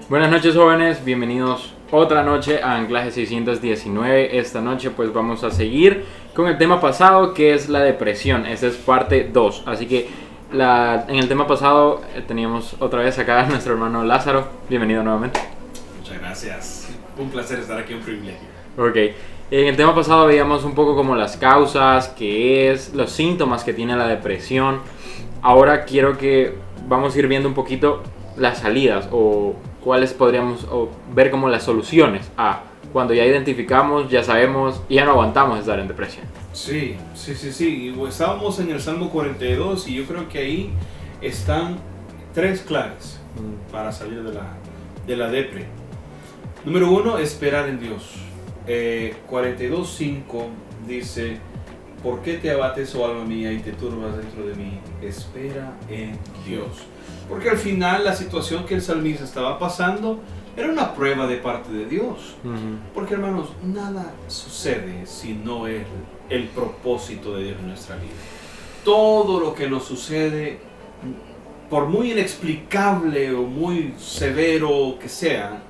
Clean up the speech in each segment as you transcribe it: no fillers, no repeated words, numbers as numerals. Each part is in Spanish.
Buenas noches, jóvenes, bienvenidos otra noche a Anclaje 619. Esta noche pues vamos a seguir con el tema pasado, que es la depresión. Esta es parte 2, así que en el tema pasado teníamos otra vez acá a nuestro hermano Lázaro. Bienvenido nuevamente. Muchas gracias, un placer estar aquí, un privilegio. Ok, en el tema pasado veíamos un poco como las causas, qué es, los síntomas que tiene la depresión. Ahora quiero que vamos a ir viendo un poquito las salidas o cuáles podríamos ver como las soluciones a cuando ya identificamos, ya sabemos y ya no aguantamos estar en depresión. Sí. Estábamos en el Salmo 42 y yo creo que ahí están tres claves para salir de la depre. Número uno, esperar en Dios. 42:5 dice: ¿por qué te abates, oh alma mía, y te turbas dentro de mí? Espera en Dios. Porque al final la situación que el salmista estaba pasando era una prueba de parte de Dios. Porque, hermanos, nada sucede si no es el propósito de Dios en nuestra vida. Todo lo que nos sucede, por muy inexplicable o muy severo que sea,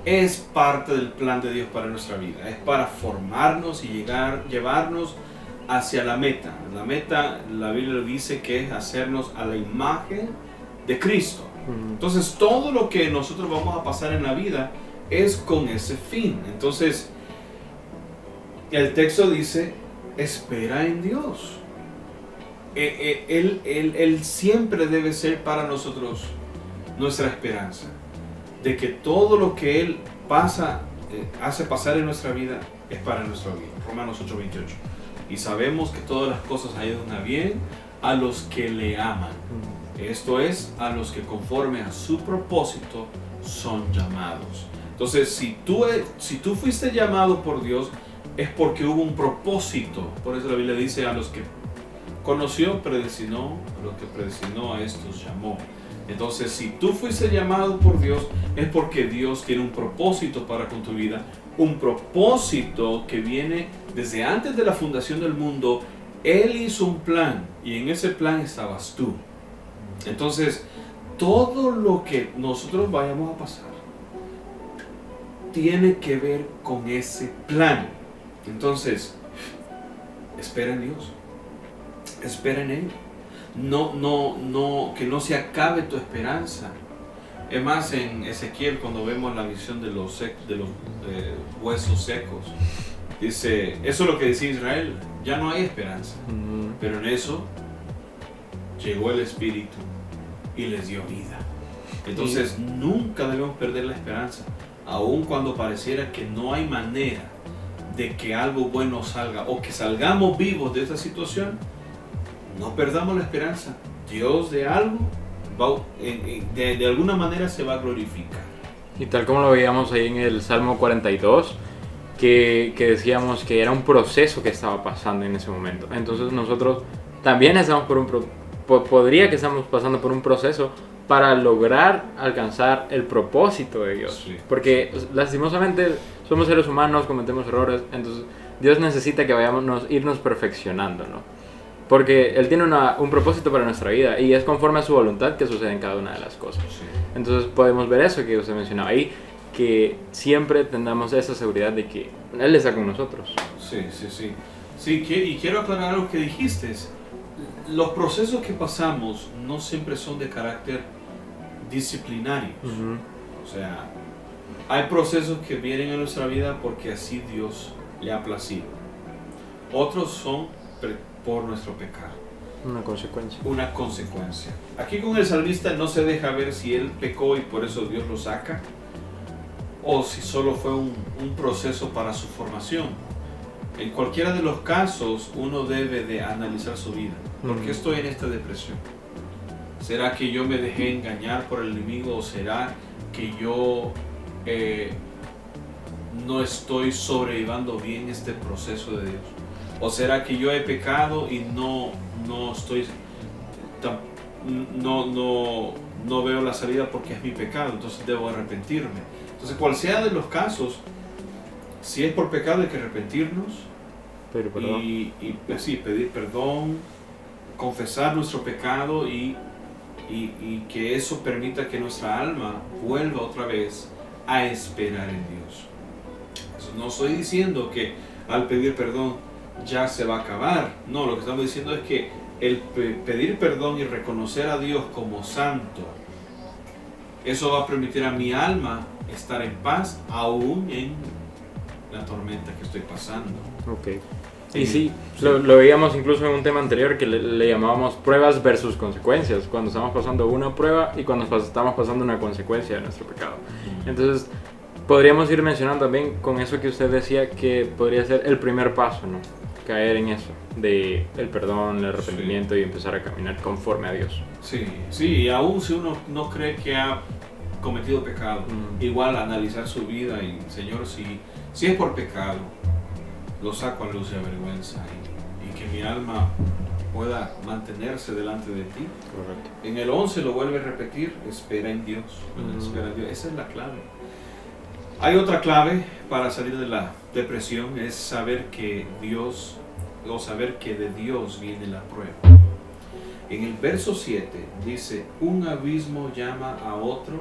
es parte del plan de Dios para nuestra vida. Es para formarnos y llevarnos hacia la meta. La meta, la Biblia dice que es hacernos a la imagen de Cristo. Entonces, todo lo que nosotros vamos a pasar en la vida es con ese fin. Entonces, el texto dice: espera en Dios. Él siempre debe ser para nosotros nuestra esperanza, de que todo lo que Él hace pasar en nuestra vida es para nuestra vida. Romanos 8:28. Y sabemos que todas las cosas ayudan a bien a los que le aman. Esto es, a los que conforme a su propósito son llamados. Entonces, si tú fuiste llamado por Dios, es porque hubo un propósito. Por eso la Biblia dice: a los que conoció, predestinó; a los que predestinó, a estos llamó. Entonces, si tú fuiste llamado por Dios, es porque Dios tiene un propósito para con tu vida. Un propósito que viene desde antes de la fundación del mundo. Él hizo un plan y en ese plan estabas tú. Entonces, todo lo que nosotros vayamos a pasar tiene que ver con ese plan. Entonces, espera en Dios. Espera en Él. Que no se acabe tu esperanza. Es más, en Ezequiel, cuando vemos la visión de los huesos secos, dice, eso es lo que decía Israel: ya no hay esperanza. Pero en eso llegó el Espíritu y les dio vida. Entonces, nunca debemos perder la esperanza, aun cuando pareciera que no hay manera de que algo bueno salga o que salgamos vivos de esta situación. No perdamos la esperanza. Dios de algo de alguna manera se va a glorificar. Y tal como lo veíamos ahí en el Salmo 42, que decíamos que era un proceso que estaba pasando en ese momento. Entonces nosotros también estamos podría que estamos pasando por un proceso para lograr alcanzar el propósito de Dios. Sí. Porque lastimosamente somos seres humanos, cometemos errores, entonces Dios necesita que irnos perfeccionando, ¿no? Porque Él tiene un propósito para nuestra vida y es conforme a su voluntad que sucede en cada una de las cosas. Sí. Entonces podemos ver eso que usted mencionaba ahí, que siempre tengamos esa seguridad de que Él está con nosotros. Sí, y quiero aclarar algo que dijiste. Los procesos que pasamos no siempre son de carácter disciplinarios. O sea, hay procesos que vienen a nuestra vida porque así Dios le ha placido. Otros son por nuestro pecado. Una consecuencia. Aquí con el salmista no se deja ver si él pecó y por eso Dios lo saca, o si solo fue un proceso para su formación. En cualquiera de los casos, uno debe de analizar su vida. ¿Por qué estoy en esta depresión? ¿Será que yo me dejé engañar por el enemigo? ¿O será que yo no estoy sobrellevando bien este proceso de Dios? ¿O será que yo he pecado y no veo la salida porque es mi pecado? Entonces debo arrepentirme. Entonces, cual sea de los casos, si es por pecado hay que arrepentirnos y pedir perdón, confesar nuestro pecado y y que eso permita que nuestra alma vuelva otra vez a esperar en Dios. No estoy diciendo que al pedir perdón ya se va a acabar. No, lo que estamos diciendo es que el pedir perdón y reconocer a Dios como santo, eso va a permitir a mi alma estar en paz aún en la tormenta que estoy pasando. Ok. Y sí, lo veíamos incluso en un tema anterior que le llamábamos pruebas versus consecuencias, cuando estamos pasando una prueba y cuando estamos pasando una consecuencia de nuestro pecado. Entonces, podríamos ir mencionando también con eso que usted decía que podría ser el primer paso, ¿no? Caer en eso, de el perdón, el arrepentimiento, sí, y empezar a caminar conforme a Dios. Sí, sí, y aún si uno no cree que ha cometido pecado, igual analizar su vida y, Señor, si es por pecado, lo saco a luz de vergüenza y que mi alma pueda mantenerse delante de ti. Correcto. En el 11 lo vuelve a repetir, espera en Dios, espera en Dios. Esa es la clave. Hay otra clave para salir de la depresión, es saber que Dios, o saber que de Dios viene la prueba. En el verso 7 dice, un abismo llama a otro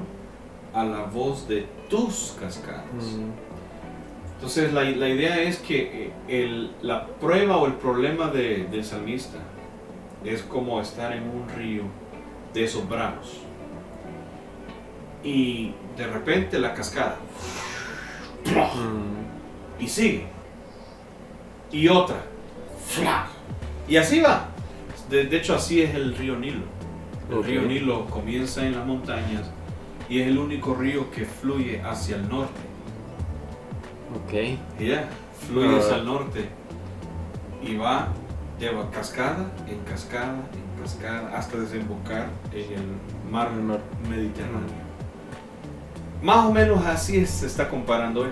a la voz de tus cascadas. Entonces la idea es que la prueba o el problema del salmista es como estar en un río de esos bravos. Y de repente la cascada. Y sigue. Y otra. Y así va. De hecho así es el río Nilo. El río Nilo comienza en las montañas y es el único río que fluye hacia el norte. Fluye hacia el norte y va de cascada en cascada en cascada hasta desembocar en el mar Mediterráneo. Más o menos así se está comparando él.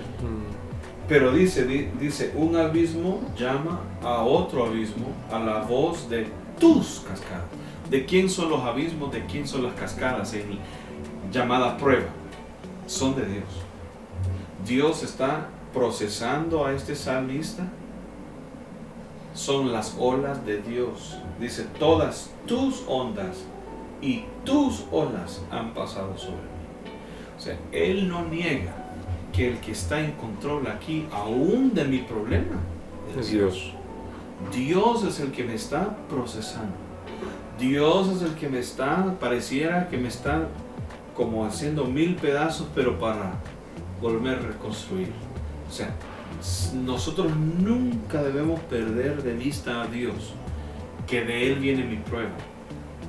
Pero dice, un abismo llama a otro abismo a la voz de tus cascadas. ¿De quién son los abismos? ¿De quién son las cascadas? En llamada prueba. Son de Dios. Dios está procesando a este salmista. Son las olas de Dios. Dice, todas tus ondas y tus olas han pasado sobre mí. O sea, Él no niega que el que está en control aquí, aún de mi problema, es Dios. Dios es el que me está procesando. Dios es el que pareciera que me está como haciendo 1000 pedazos, pero para volver a reconstruir. O sea, nosotros nunca debemos perder de vista a Dios, que de Él viene mi prueba,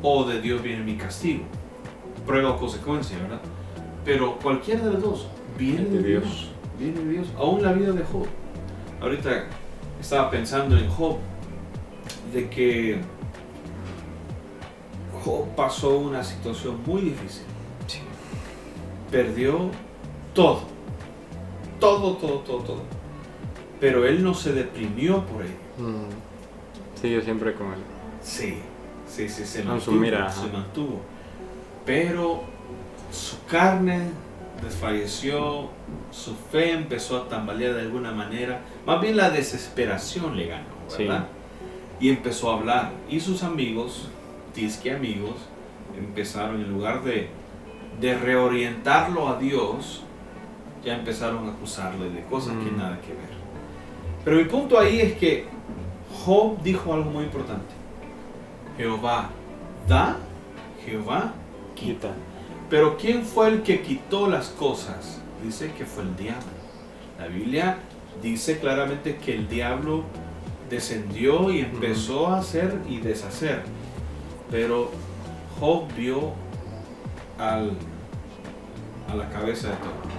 o de Dios viene mi castigo, prueba o consecuencia, ¿verdad? Pero cualquiera de los dos viene de Dios, viene de Dios. Aún la vida de Job. Ahorita estaba pensando en Job, de que Job pasó una situación muy difícil. Sí. Perdió todo. Pero él no se deprimió por ello. Siguió siempre con él. Sí, se mantuvo. Pero su carne desfalleció, su fe empezó a tambalear de alguna manera. Más bien la desesperación le ganó, ¿verdad? Sí. Y empezó a hablar. Y sus amigos, disque amigos, empezaron, en lugar de reorientarlo a Dios, ya empezaron a acusarle de cosas que nada que ver. Pero mi punto ahí es que Job dijo algo muy importante. Jehová da, Jehová quita. Pero ¿quién fue el que quitó las cosas? Dice que fue el diablo. La Biblia dice claramente que el diablo descendió y empezó a hacer y deshacer. Pero Job vio a la cabeza de todo.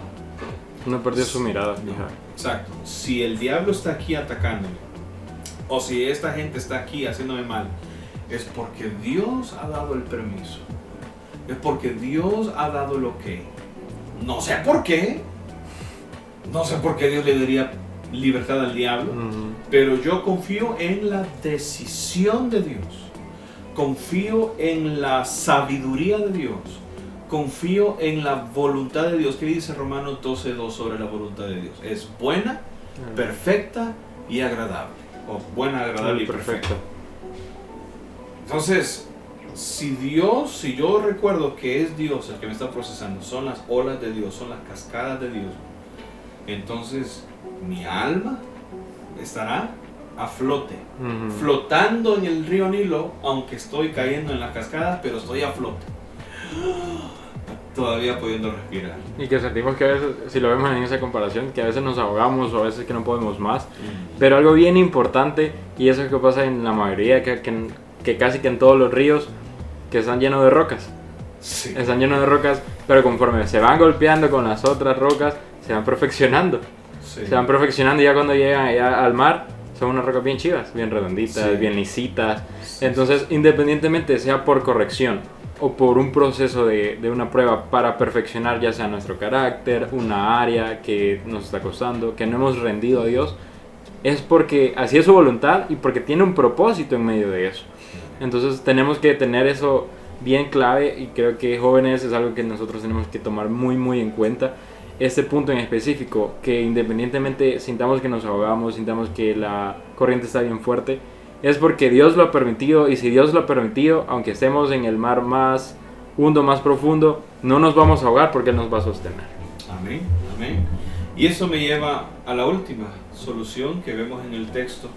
No perdió su mirada fija. Exacto. Si el diablo está aquí atacándome, o si esta gente está aquí haciéndome mal, es porque Dios ha dado el permiso. Es porque Dios ha dado el ok. No sé por qué. No sé por qué Dios le daría libertad al diablo. Pero yo confío en la decisión de Dios. Confío en la sabiduría de Dios. Confío en la voluntad de Dios. ¿Qué dice Romanos 12:2 sobre la voluntad de Dios? Es buena, perfecta y agradable. O buena, agradable y perfecta. Entonces, si yo recuerdo que es Dios el que me está procesando, son las olas de Dios, son las cascadas de Dios, entonces mi alma estará a flote, flotando en el río Nilo, aunque estoy cayendo en la cascada, pero estoy a flote, todavía pudiendo respirar. Y que sentimos que a veces, si lo vemos en esa comparación, que a veces nos ahogamos o a veces que no podemos más. Pero algo bien importante, y eso es que pasa en la mayoría, que casi que en todos los ríos, que están llenos de rocas. Sí. Están llenos de rocas, pero conforme se van golpeando con las otras rocas, se van perfeccionando. Sí. Se van perfeccionando y ya cuando llegan allá al mar, son unas rocas bien chivas, bien redonditas, Sí. bien lisitas. Sí. Entonces, independientemente sea por corrección o por un proceso de una prueba para perfeccionar ya sea nuestro carácter, una área que nos está costando, que no hemos rendido a Dios, es porque así es su voluntad y porque tiene un propósito en medio de eso. Entonces tenemos que tener eso bien clave, y creo que jóvenes es algo que nosotros tenemos que tomar muy muy en cuenta, este punto en específico, que independientemente sintamos que nos ahogamos, sintamos que la corriente está bien fuerte, es porque Dios lo ha permitido, y si Dios lo ha permitido, aunque estemos en el mar más hondo, más profundo, no nos vamos a ahogar porque Él nos va a sostener. Amén, amén. Y eso me lleva a la última solución que vemos en el texto: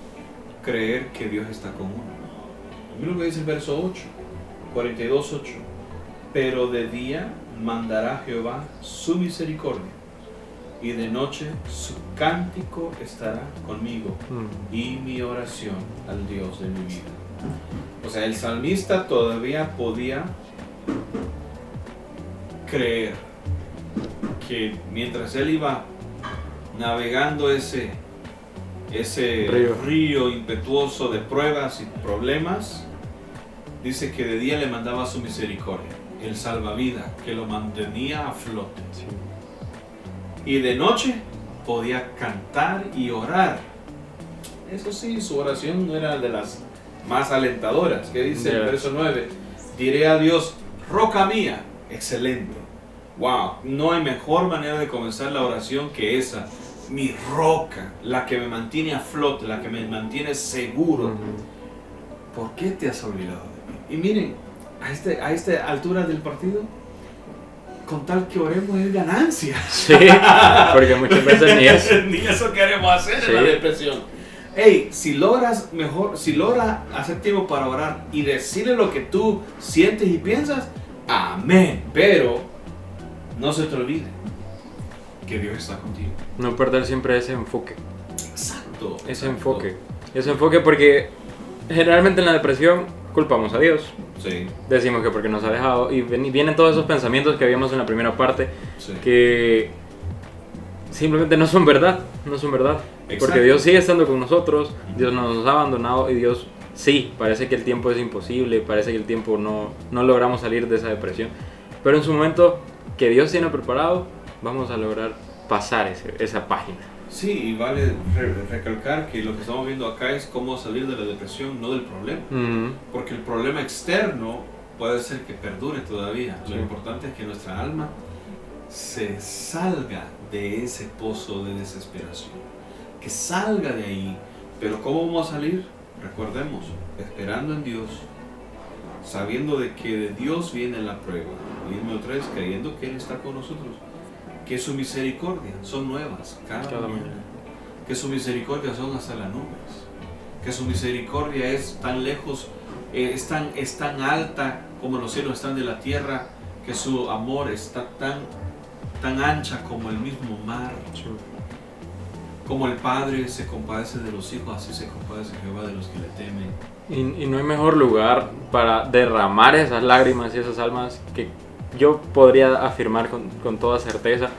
creer que Dios está con uno. Mira lo que dice el verso 8, 42:8. Pero de día mandará Jehová su misericordia, y de noche su cántico estará conmigo, y mi oración al Dios de mi vida. O sea, el salmista todavía podía creer que mientras él iba navegando ese río impetuoso de pruebas y problemas, dice que de día le mandaba su misericordia, el salvavidas que lo mantenía a flote. Sí. Y de noche podía cantar y orar. Eso sí, su oración no era de las más alentadoras. Que dice el verso 9: diré a Dios, roca mía. Excelente. Wow, no hay mejor manera de comenzar la oración que esa. Mi roca, la que me mantiene a flote, la que me mantiene seguro. ¿Por qué te has olvidado de mí? Y miren, a esta altura del partido, con tal que oremos es ganancia. Sí, porque muchas veces ni eso. Ni eso queremos hacer en la depresión. Hey, si logras hacer tiempo para orar y decirle lo que tú sientes y piensas, amén. Pero no se te olvide que Dios está contigo. No perder siempre ese enfoque. Exacto. Ese enfoque, porque generalmente en la depresión culpamos a Dios. Sí. Decimos que porque nos ha dejado, y vienen todos esos pensamientos que habíamos en la primera parte, Sí. que simplemente no son verdad. Exacto. Porque Dios sigue estando con nosotros, Dios no nos ha abandonado, y Dios sí, parece que el tiempo es imposible, parece que el tiempo no logramos salir de esa depresión, pero en su momento que Dios tiene preparado, vamos a lograr pasar esa página. Sí, y vale recalcar que lo que estamos viendo acá es cómo salir de la depresión, no del problema. Porque el problema externo puede ser que perdure todavía. Sí. Lo importante es que nuestra alma se salga de ese pozo de desesperación, que salga de ahí. Pero ¿cómo vamos a salir? Recordemos, esperando en Dios, sabiendo de que de Dios viene la prueba, y otra vez creyendo que Él está con nosotros, que su misericordia son nuevas cada mañana, que su misericordia son hasta las nubes, que su misericordia es tan lejos, es tan alta como los cielos están de la tierra, que su amor está tan ancha como el mismo mar. Sí. Como el Padre se compadece de los hijos, así se compadece Jehová de los que le temen. Y no hay mejor lugar para derramar esas lágrimas y esas almas que yo podría afirmar con toda certeza,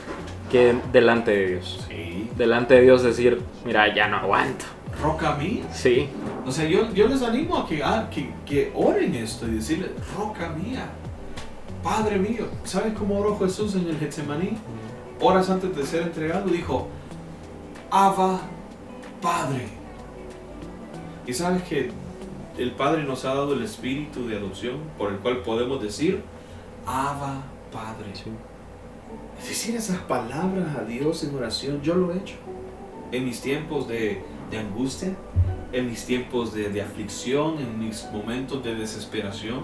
que delante de Dios. Sí. Delante de Dios decir, mira, ya no aguanto. Roca mía. Sí. O sea, yo les animo a que oren esto y decirle, roca mía, Padre mío. ¿Sabes cómo oró Jesús en el Getsemaní? Horas antes de ser entregado, dijo, Abba, Padre. Y sabes que el Padre nos ha dado el espíritu de adopción por el cual podemos decir, Abba, Padre. Sí. Decir esas palabras a Dios en oración, yo lo he hecho. En mis tiempos de angustia, en mis tiempos de aflicción, en mis momentos de desesperación,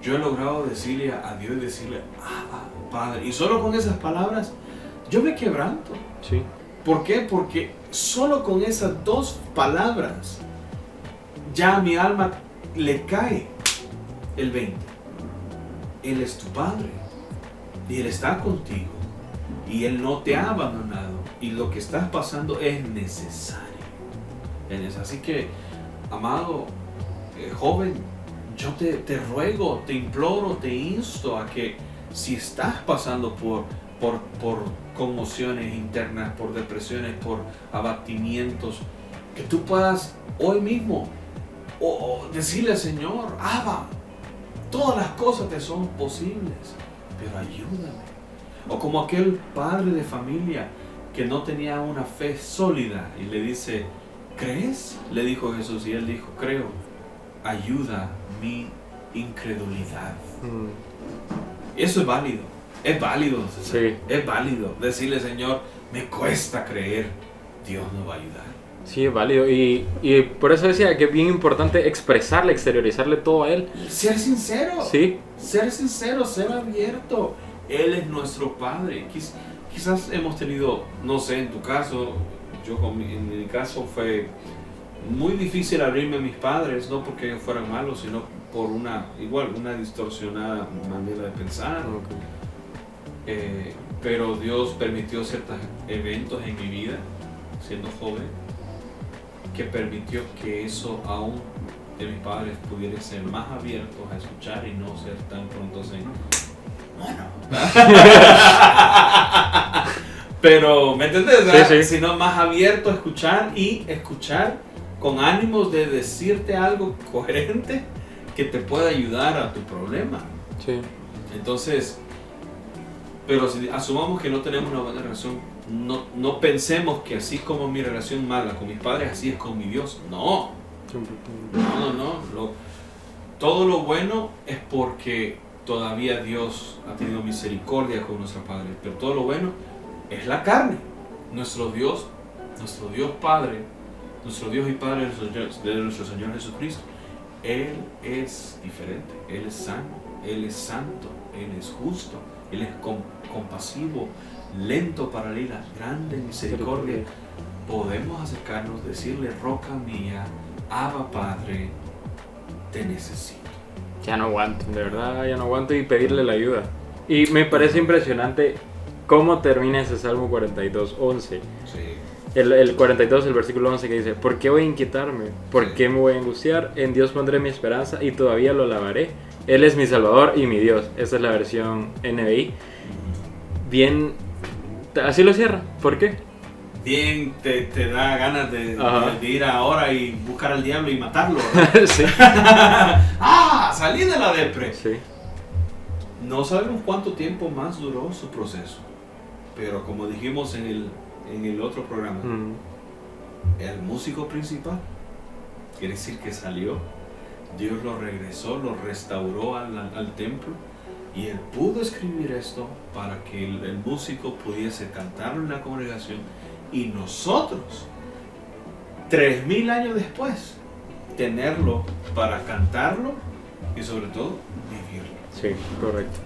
yo he logrado decirle a Dios y decirle, Padre. Y solo con esas palabras, yo me quebranto. Sí. ¿Por qué? Porque solo con esas dos palabras, ya a mi alma le cae el 20. Él es tu Padre. Y Él está contigo. Y Él no te ha abandonado. Y lo que estás pasando es necesario. Así que, amado, joven, yo te ruego, te imploro, te insto a que si estás pasando por conmociones internas, por depresiones, por abatimientos, que tú puedas hoy mismo decirle al Señor, Abba, todas las cosas te son posibles, pero ayúdame. O como aquel padre de familia que no tenía una fe sólida y le dice, ¿crees? Le dijo Jesús y él dijo, creo, ayuda mi incredulidad. Eso es válido. Es válido, Sí. Es válido decirle, Señor, me cuesta creer, Dios nos va a ayudar. Sí, es válido. Y por eso decía que es bien importante expresarle, exteriorizarle todo a Él. Ser sincero. Sí. Ser sincero, ser abierto. Él es nuestro Padre. Quizás hemos tenido, no sé, en tu caso, en mi caso fue muy difícil abrirme a mis padres, no porque ellos fueran malos, sino por una distorsionada manera de pensar. Okay. Pero Dios permitió ciertos eventos en mi vida, siendo joven, que permitió que eso aún de mis padres pudiera ser más abiertos a escuchar y no ser tan prontos en... Bueno. Pero, ¿me entiendes? Sí. Sino más abierto a escuchar y escuchar con ánimos de decirte algo coherente que te pueda ayudar a tu problema. Sí. Entonces, pero si asumamos que no tenemos una buena relación, no pensemos que así como mi relación mala con mis padres, así es con mi Dios. No. Todo lo bueno es porque todavía Dios ha tenido misericordia con nuestros padres, pero todo lo bueno es la carne. Nuestro Dios Padre, nuestro Dios y Padre de nuestro Señor Jesucristo, Él es diferente, Él es sano, Él es santo, Él es justo, Él es compasivo, lento para la ira, grande en misericordia. Podemos acercarnos, decirle, roca mía, Abba Padre, te necesito. Ya no aguanto, de verdad, ya no aguanto, y pedirle la ayuda. Y me parece impresionante cómo termina ese Salmo 42:11. Sí. El 42, el versículo 11, que dice, ¿por qué voy a inquietarme? ¿Por qué me voy a angustiar? En Dios pondré mi esperanza y todavía lo alabaré. Él es mi Salvador y mi Dios. Esta es la versión NBI. Bien, así lo cierra. ¿Por qué? Bien, te da ganas de ir ahora y buscar al diablo y matarlo. Sí. Salí de la depre. Sí. No sabemos cuánto tiempo más duró su proceso, pero como dijimos en el otro programa, el músico principal, quiere decir que salió, Dios lo regresó, lo restauró al templo, y él pudo escribir esto para que el músico pudiese cantarlo en la congregación, y nosotros 3000 años después tenerlo para cantarlo y sobre todo vivirlo. Sí, correcto.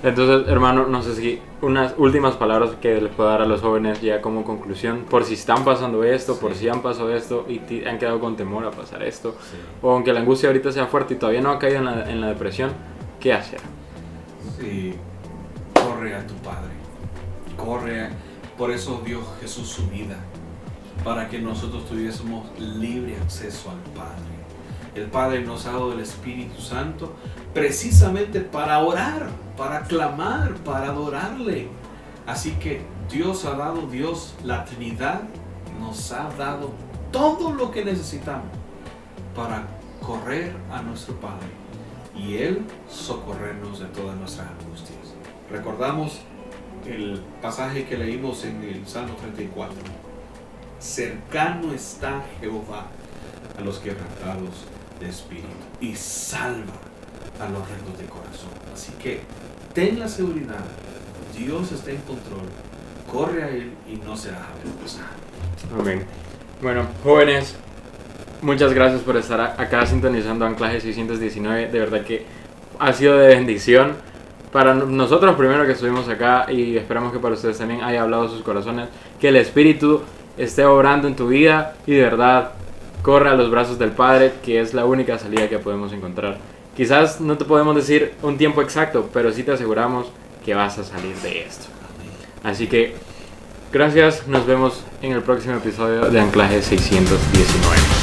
Entonces, hermano, no sé si unas últimas palabras que les puedo dar a los jóvenes ya como conclusión, por si están pasando esto, por si han pasado esto y han quedado con temor a pasar esto, o aunque la angustia ahorita sea fuerte y todavía no ha caído en la depresión, ¿qué hacer? Sí, corre a tu Padre, por eso dio Jesús su vida, para que nosotros tuviésemos libre acceso al Padre. El Padre nos ha dado el Espíritu Santo precisamente para orar, para clamar, para adorarle. Así que Dios, la Trinidad, nos ha dado todo lo que necesitamos para correr a nuestro Padre y Él socorrernos de todas nuestras angustias. Recordamos el pasaje que leímos en el Salmo 34. Cercano está Jehová a los quebrantados de espíritu y salva a los rectos de corazón. Así que ten la seguridad, Dios está en control, corre a Él y no serás avergonzado. Amén. Bueno, jóvenes, muchas gracias por estar acá sintonizando Anclaje 619. De verdad que ha sido de bendición para nosotros primero que estuvimos acá, y esperamos que para ustedes también haya hablado a sus corazones, que el Espíritu esté obrando en tu vida y de verdad corre a los brazos del Padre, que es la única salida que podemos encontrar. Quizás no te podemos decir un tiempo exacto, pero sí te aseguramos que vas a salir de esto. Así que gracias, nos vemos en el próximo episodio de Anclaje 619.